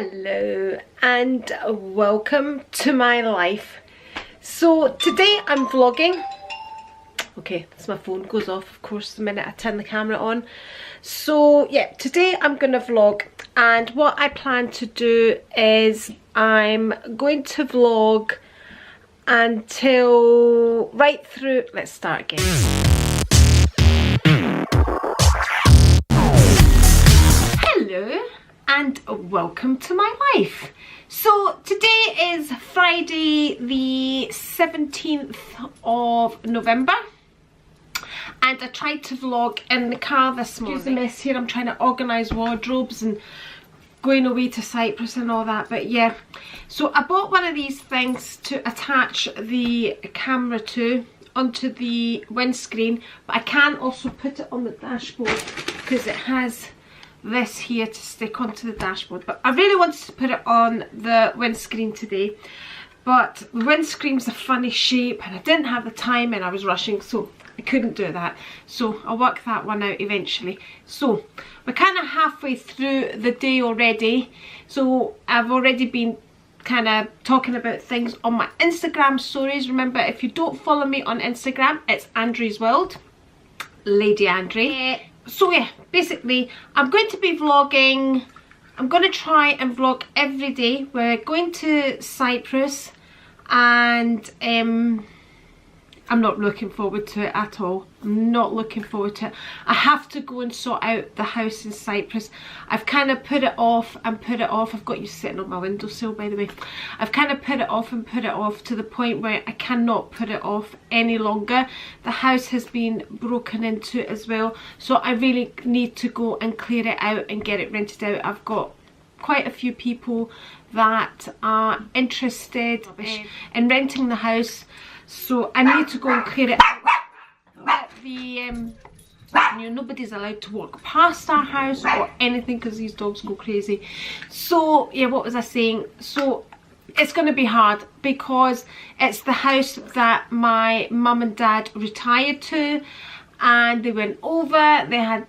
Hello and welcome to my life. So today I'm vlogging. Okay, that's my phone goes off of course the minute I turn the camera on. So yeah, today I'm gonna vlog, and what I plan to do is I'm going to vlog until right through. Let's start again. Hello and welcome to my life. So today is Friday the 17th of November, and I tried to vlog in the car this morning. Excuse the mess here, I'm trying to organise wardrobes and going away to Cyprus and all that, but yeah. So I bought one of these things to attach the camera to onto the windscreen, but I can also put it on the dashboard because it has this here to stick onto the dashboard. But I really wanted to put it on the windscreen today, but the windscreen's a funny shape and I didn't have the time and I was rushing, so I couldn't do that. So I'll work that one out eventually. So we're kind of halfway through the day already, so I've already been kind of talking about things on my Instagram stories. Remember, if you don't follow me on Instagram, it's Andri's World, Lady Andri. So yeah, basically I'm going to be vlogging. I'm going to try and vlog every day. We're going to Cyprus and I'm not looking forward to it at all. I'm not looking forward to it. I have to go and sort out the house in Cyprus. I've kind of put it off and put it off. I've got you sitting on my windowsill, by the way. I've kind of put it off and put it off to the point where I cannot put it off any longer. The house has been broken into as well, so I really need to go and clear it out and get it rented out. I've got quite a few people that are interested in renting the house, so I need to go and clear it out. But the you know, nobody's allowed to walk past our house or anything because these dogs go crazy. So yeah, what was I saying? So it's going to be hard because it's the house that my mum and dad retired to, and they went over. They had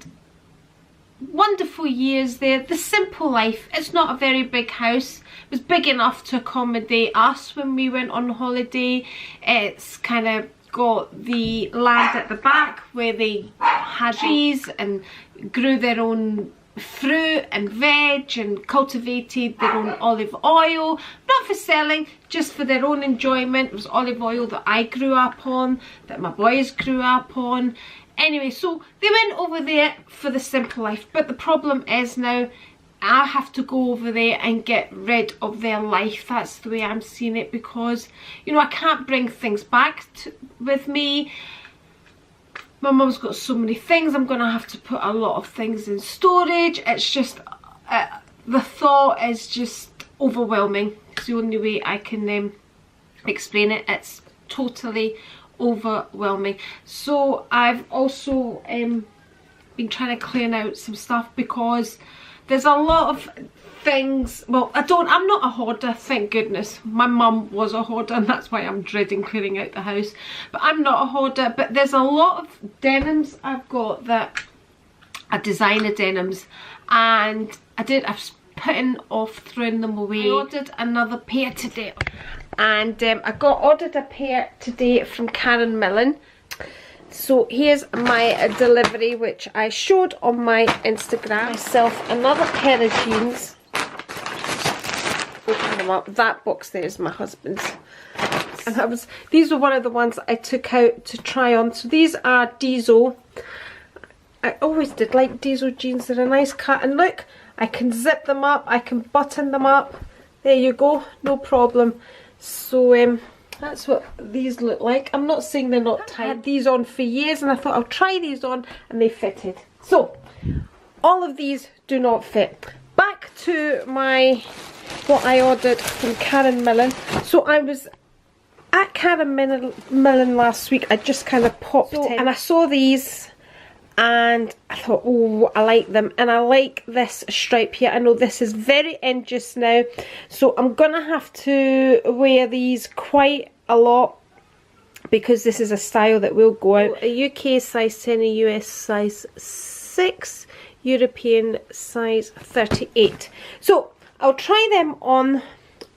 wonderful years there. The simple life. It's not a very big house. It was big enough to accommodate us when we went on holiday. It's kind of got the land at the back where they had trees and grew their own fruit and veg and cultivated their own olive oil, not for selling, just for their own enjoyment. It was olive oil that I grew up on, that my boys grew up on. Anyway, so they went over there for the simple life, but the problem is now I have to go over there and get rid of their life. That's the way I'm seeing it, because, you know, I can't bring things back with me. My mum's got so many things. I'm going to have to put a lot of things in storage. It's just, the thought is just overwhelming. It's the only way I can explain it. It's totally overwhelming. So I've also been trying to clean out some stuff because there's a lot of things. Well, I'm not a hoarder, thank goodness. My mum was a hoarder and that's why I'm dreading clearing out the house. But I'm not a hoarder, but there's a lot of denims I've got that are designer denims, and I've putting off throwing them away. I ordered another pair today, and I ordered a pair today from Karen Millen. So here's my delivery, which I showed on my Instagram. Myself another pair of jeans. Open them up. That box there is my husband's, and these were one of the ones I took out to try on. So these are Diesel. I always did like Diesel jeans. They're a nice cut, and look, I can zip them up, I can button them up. There you go, no problem. So that's what these look like. I'm not saying they're not tight. I had these on for years and I thought I'll try these on, and they fitted. So all of these do not fit. Back to what I ordered from Karen Millen. So I was at Karen Millen last week. I just kind of popped in and I saw these and I thought, oh, I like them, and I like this stripe here. I know this is very in just now, so I'm gonna have to wear these quite a lot because this is a style that will go out. A UK size 10, a US size 6, European size 38. So I'll try them on,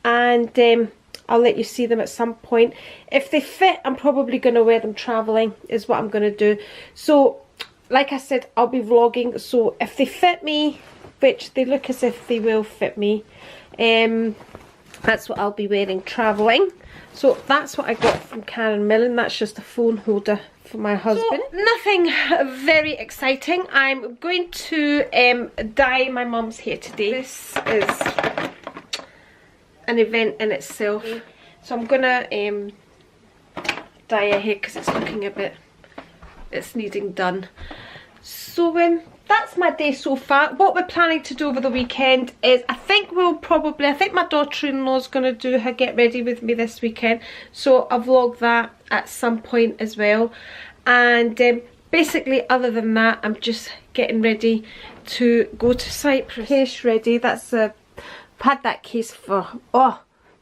and I'll let you see them at some point. If they fit, I'm probably going to wear them travelling, is what I'm going to do. So, like I said, I'll be vlogging. So, if they fit me, which they look as if they will fit me, that's what I'll be wearing travelling. So, that's what I got from Karen Millen. That's just a phone holder for my husband. So, nothing very exciting. I'm going to dye my mum's hair today. This is an event in itself, so I'm gonna dye her hair because it's looking a bit, it's needing done. So that's my day so far. What we're planning to do over the weekend is, I think my daughter-in-law's gonna do her get ready with me this weekend, so I'll vlog that at some point as well. And basically, other than that, I'm just getting ready to go to Cyprus. Case ready. That's a I've had that case for,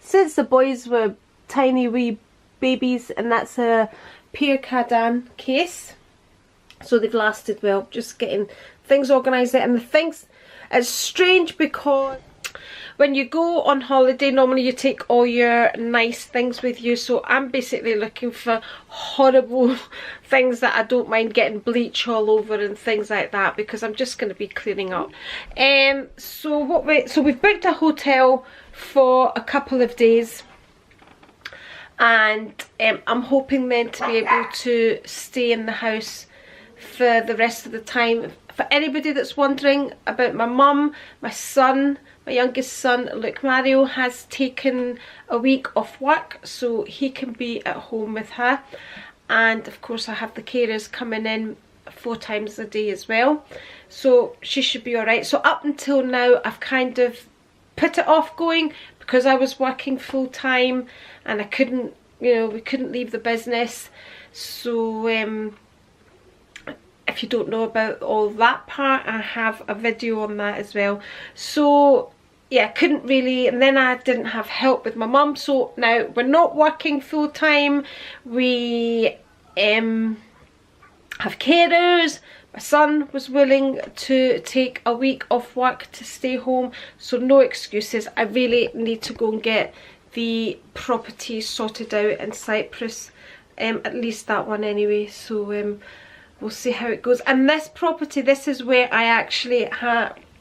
since the boys were tiny wee babies, and that's a Pierre Cardin case. So they've lasted well. Just getting things organised there. And the things, it's strange because when you go on holiday, normally you take all your nice things with you. So I'm basically looking for horrible things that I don't mind getting bleach all over and things like that, because I'm just going to be cleaning up. So we've booked a hotel for a couple of days, and I'm hoping then to be able to stay in the house for the rest of the time. For anybody that's wondering about my mum, my son, my youngest son, Luke Mario, has taken a week off work, so he can be at home with her. And of course I have the carers coming in 4 times a day as well, so she should be alright. So up until now I've kind of put it off going because I was working full time and I couldn't, we couldn't leave the business. So if you don't know about all that part, I have a video on that as well. So yeah, couldn't really, and then I didn't have help with my mum. So now we're not working full time. We have carers. My son was willing to take a week off work to stay home, so no excuses. I really need to go and get the property sorted out in Cyprus, at least that one anyway. So we'll see how it goes. And this property, this is where I actually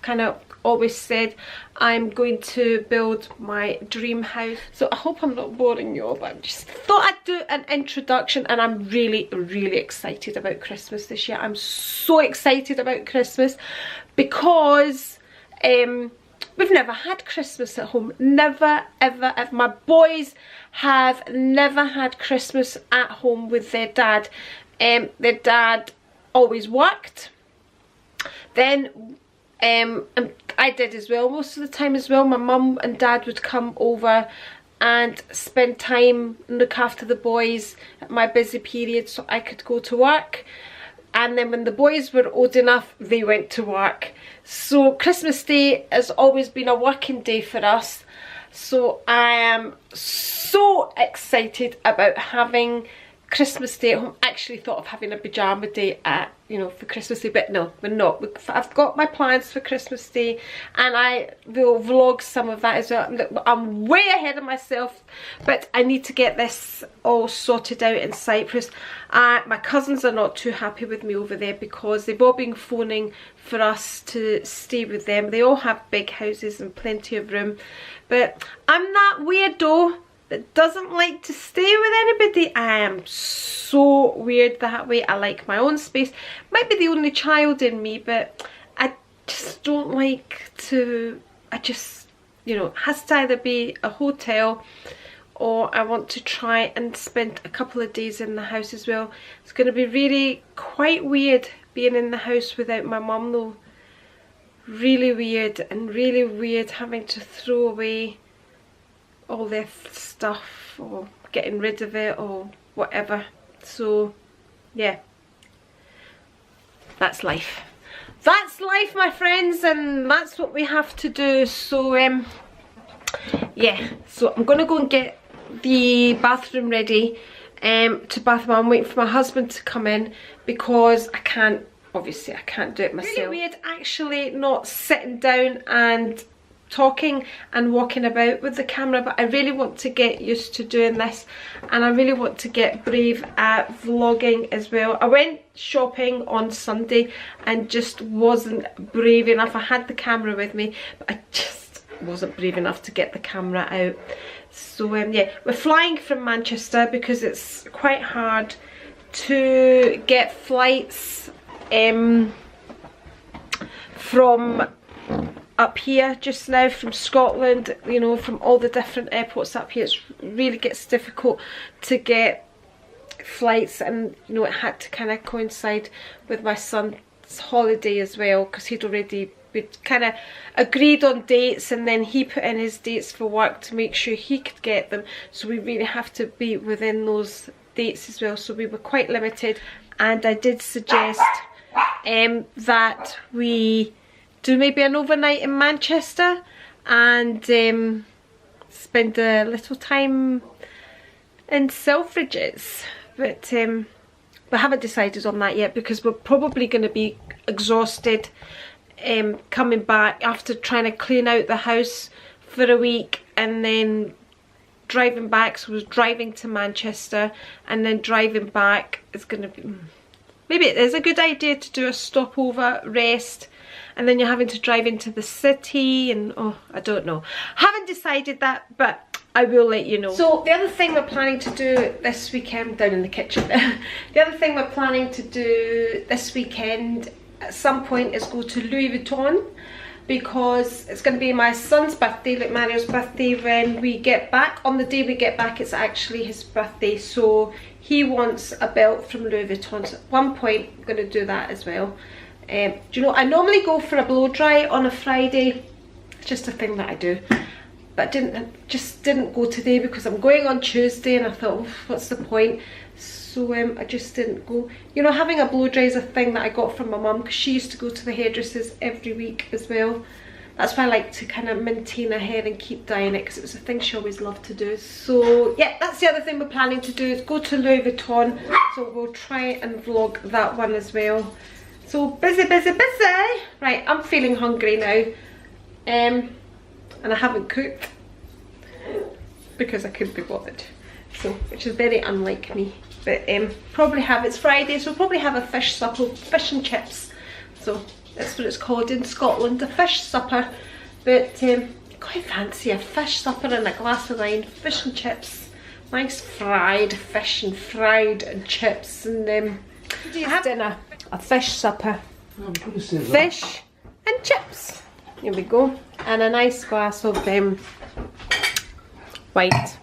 kind of always said I'm going to build my dream house. So I hope I'm not boring you all, but I just thought I'd do an introduction. And I'm really, really excited about Christmas this year. I'm so excited about Christmas because we've never had Christmas at home. Never, ever, ever. My boys have never had Christmas at home with their dad. Their dad always worked. Then and I did as well most of the time as well. My mum and dad would come over and spend time and look after the boys at my busy period so I could go to work. And then when the boys were old enough, they went to work. So Christmas Day has always been a working day for us. So I am so excited about having Christmas Day at home. I actually thought of having a pyjama day at, for Christmas Day, but no, we're not. I've got my plans for Christmas Day, and I will vlog some of that as well. I'm way ahead of myself, but I need to get this all sorted out in Cyprus. My cousins are not too happy with me over there because they've all been phoning for us to stay with them. They all have big houses and plenty of room, but I'm that weirdo that doesn't like to stay with anybody. I am so weird that way. I like my own space. Might be the only child in me, but I just don't like to, it has to either be a hotel or I want to try and spend a couple of days in the house as well. It's going to be really quite weird being in the house without my mum though. Really weird, and really weird having to throw away all their stuff or getting rid of it or whatever. So yeah, that's life. That's life, my friends, and that's what we have to do. So yeah, so I'm gonna go and get the bathroom ready to bath. I'm waiting for my husband to come in because I can't do it myself. Really weird actually not sitting down and talking and walking about with the camera, but I really want to get used to doing this, and I really want to get brave at vlogging as well. I went shopping on Sunday and just wasn't brave enough. I had the camera with me, but I just wasn't brave enough to get the camera out. So yeah, we're flying from Manchester because it's quite hard to get flights from up here just now, from Scotland, you know, from all the different airports up here. It really gets difficult to get flights, and you know, it had to kind of coincide with my son's holiday as well, because we'd kind of agreed on dates, and then he put in his dates for work to make sure he could get them, so we really have to be within those dates as well, so we were quite limited. And I did suggest that we do maybe an overnight in Manchester and spend a little time in Selfridges, but we haven't decided on that yet, because we're probably going to be exhausted coming back after trying to clean out the house for a week and then driving back. So I was driving to Manchester and then driving back. Is going to be, maybe it is a good idea to do a stopover, rest, and then you're having to drive into the city, and oh, I don't know. Haven't decided that, but I will let you know. So the other thing we're planning to do this weekend, down in the kitchen, the other thing we're planning to do this weekend at some point is go to Louis Vuitton, because it's going to be my son's birthday, like Mario's birthday, when we get back. On the day we get back, it's actually his birthday, so he wants a belt from Louis Vuitton. So at one point I'm going to do that as well. Do you know, I normally go for a blow dry on a Friday. It's just a thing that I do, but just didn't go today because I'm going on Tuesday, and I thought, oh, what's the point? So I just didn't go. You know, having a blow dry is a thing that I got from my mum, because she used to go to the hairdressers every week as well. That's why I like to kind of maintain her hair and keep dyeing it, because it was a thing she always loved to do. So yeah, that's the other thing we're planning to do, is go to Louis Vuitton. So we'll try and vlog that one as well. So busy, busy, busy. Right, I'm feeling hungry now. And I haven't cooked because I couldn't be bothered. So, which is very unlike me. But probably have, it's Friday, so we'll probably have a fish supper, fish and chips. So that's what it's called in Scotland, a fish supper. But quite fancy, a fish supper and a glass of wine, fish and chips, nice fried fish and fried chips, and have dinner, a fish supper, fish and chips. Here we go, and a nice glass of white.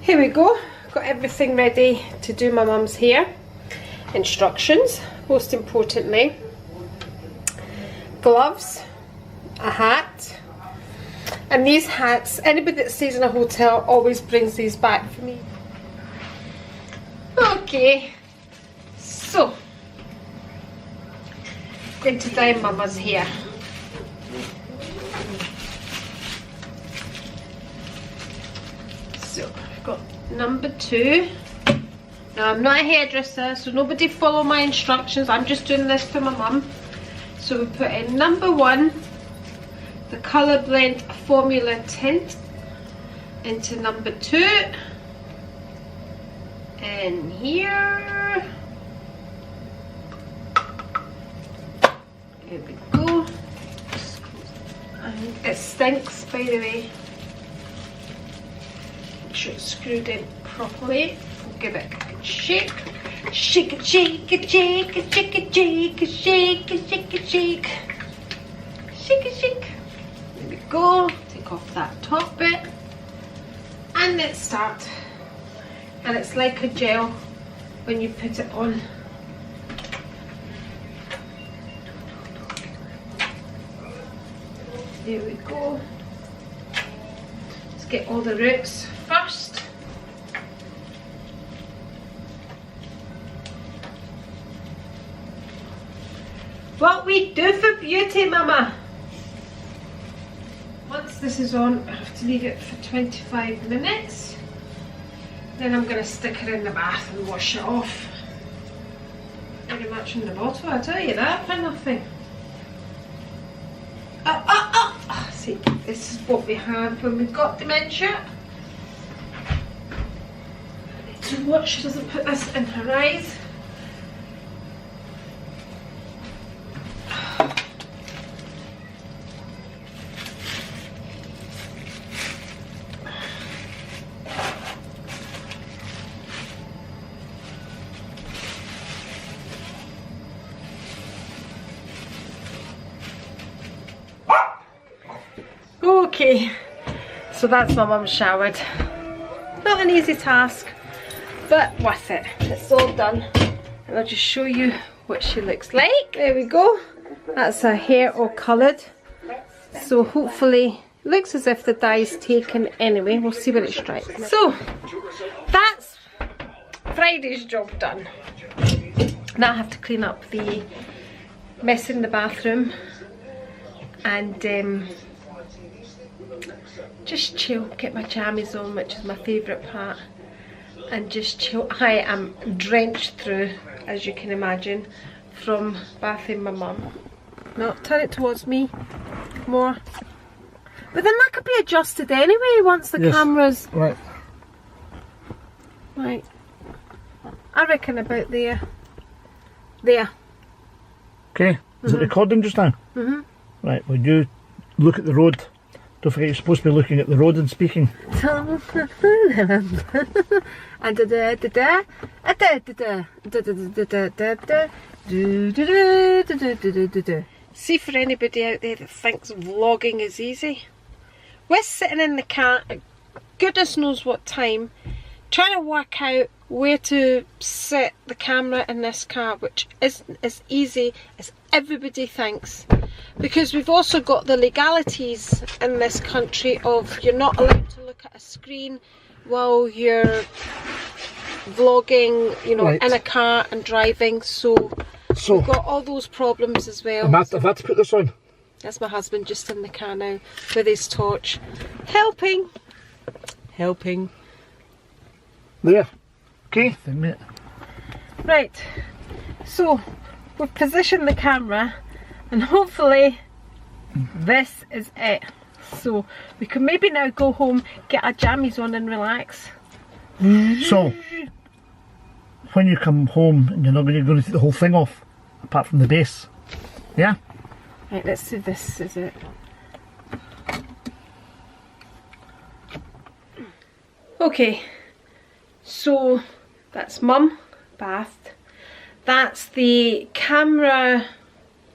Here we go. Got everything ready to do my mum's hair. Instructions, most importantly. Gloves, a hat. And these hats, anybody that stays in a hotel always brings these back for me. Okay, so I'm going to dye mama's hair. So I've got number 2. Now I'm not a hairdresser, so nobody follow my instructions. I'm just doing this for my mum. So we put in number 1, the colour blend formula tint, into number 2, and here we go. And it stinks, by the way. Make sure it's screwed in properly. We'll give it a good shake. Shake it, shake it, shake it, shake it, shake it, shake it, shake it, shake. Shake it, shake. There we go. Take off that top bit. And let's start. And it's like a gel when you put it on. There we go. Let's get all the roots first. What we do for beauty, mama. Once this is on, I have to leave it for 25 minutes. Then I'm going to stick her in the bath and wash it off. Very much in the bottle, I tell you that, for nothing. See, this is what we have when we've got dementia. I need to watch she doesn't put this in her eyes. Okay, so that's my mum showered. Not an easy task, but worth it. It's all done. And I'll just show you what she looks like. There we go. That's her hair all coloured. So hopefully, it looks as if the dye's taken anyway. We'll see when it's dry. So, that's Friday's job done. Now I have to clean up the mess in the bathroom. And just chill, get my jammies on, which is my favourite part, and just chill. I am drenched through, as you can imagine, from bathing my mum. No, turn it towards me more. But then that could be adjusted anyway once the camera's right. Right. I reckon about there. There. Okay. Is it recording just now? Right, when you look at the road, don't forget you're supposed to be looking at the road and speaking. See, for anybody out there that thinks vlogging is easy, we're sitting in the car at goodness knows what time, trying to work out where to set the camera in this car, which isn't as easy as everybody thinks, because we've also got the legalities in this country of you're not allowed to look at a screen while you're vlogging, you know, in a car and driving, so we've got all those problems as well. I've had to put this on. That's my husband just in the car now with his torch, helping. There. Okay. Right, so we've positioned the camera and hopefully this is it. So we can maybe now go home, get our jammies on and relax. So, when you come home and you're not going to take the whole thing off, apart from the base, yeah? Right, let's see, this is it. Okay, so that's mum bathed. That's the camera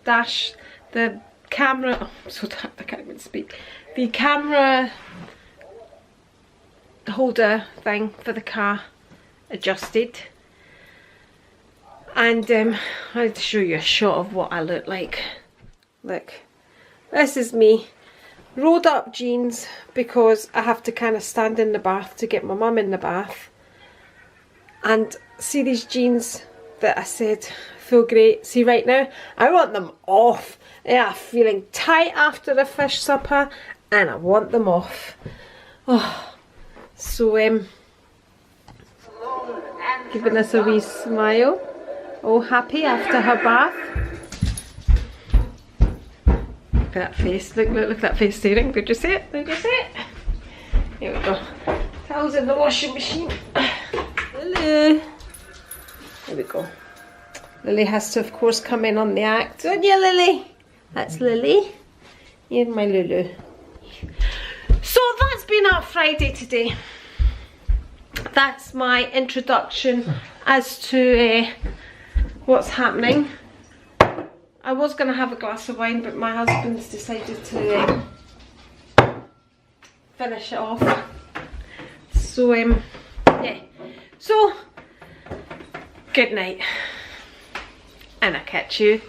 dash, the camera, oh, I'm so tired, I can't even speak. The camera holder thing for the car adjusted. And I'll show you a shot of what I look like. Look, this is me. Rolled up jeans because I have to kind of stand in the bath to get my mum in the bath. And see these jeans that I said feel great. See right now, I want them off. They are feeling tight after a fish supper and I want them off. Oh, so giving us a wee smile. All happy after her bath. Look at that face, look at that face staring. Did you see it? Did you see it? Here we go. Towels in the washing machine. Lily. There we go. Lily has to, of course, come in on the act. Don't you, Lily? That's Lily. You're my Lulu. So that's been our Friday today. That's my introduction as to what's happening. I was going to have a glass of wine, but my husband's decided to finish it off. So, yeah. So, good night. And I'll catch you